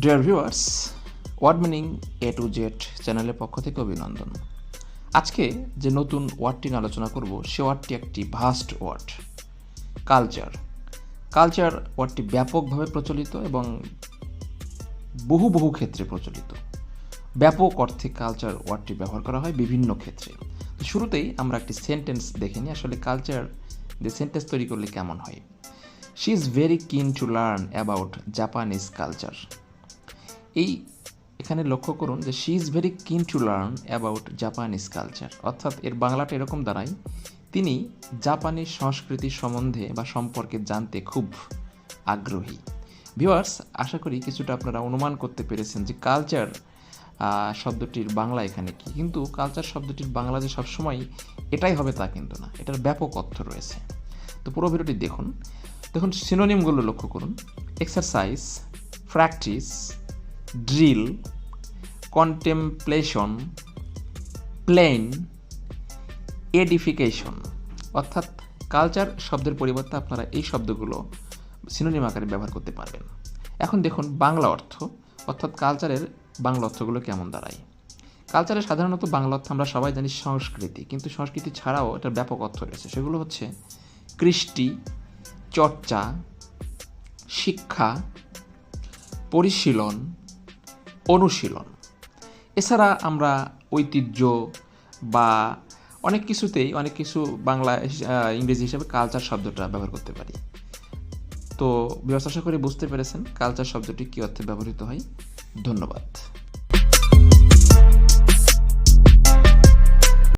Dear viewers, word meaning A to Z চ্যানেলের পক্ষ থেকে অভিনন্দন। আজকে যে নতুন ওয়ার্ডটি নিয়ে আলোচনা করব সে ওয়ার্ডটি একটি ভাস্ট ওয়ার্ড, কালচার। কালচার ওয়ার্ডটি ব্যাপকভাবে প্রচলিত এবং বহু ক্ষেত্রে প্রচলিত। ব্যাপক অর্থে কালচার ওয়ার্ডটি ব্যবহার করা হয় বিভিন্ন ক্ষেত্রে। তো শুরুতেই আমরা একটি সেন্টেন্স দেখে নিই আসলে কালচার যে সেন্টেন্স তৈরি করলে কেমন হয়। শি ইজ ভেরি কিন to learn about Japanese culture. এখানে লক্ষ্য করুন যে শি ইজ ভেরি কিন to learn about Japanese culture, অর্থাৎ এর বাংলাটা এরকম দাঁড়ায়, তিনি জাপানি সংস্কৃতি সম্বন্ধে বা সম্পর্কে জানতে খুব আগ্রহী। ভিউয়ার্স, আশা করি কিছুটা আপনারা অনুমান করতে পেরেছেন যে কালচার শব্দটির বাংলা এখানে কি। কিন্তু কালচার শব্দটির বাংলা যে সবসময় এটাই হবে তা কিন্তু না, এটার ব্যাপক অর্থ রয়েছে। তো পুরো ভিডিওটি দেখুন সিনোনিমগুলো লক্ষ্য করুন। Exercise, practice, drill, contemplation, plane, edification. অর্থাৎ কালচার শব্দের পরিবর্তে আপনারা এই শব্দগুলো সিনোনিম আকারে ব্যবহার করতে পারবেন। এখন দেখুন বাংলা অর্থ, অর্থাৎ কালচারের বাংলা অর্থগুলো কেমন দাঁড়ায়। কালচারের সাধারণত বাংলা অর্থ আমরা সবাই জানি সংস্কৃতি, কিন্তু সংস্কৃতি ছাড়াও এটার ব্যাপক অর্থ রয়েছে। সেগুলো হচ্ছে কৃষ্টি, চর্চা, শিক্ষা, পরিশীলন, অনুশীলন। এছাড়া আমরা ঐতিহ্য বা অনেক কিছু বাংলা ইংরেজি হিসেবে কালচার শব্দটা ব্যবহার করতে পারি। তো আশা করি বুঝতে পেরেছেন কালচার শব্দটি কী অর্থে ব্যবহৃত হয়। ধন্যবাদ।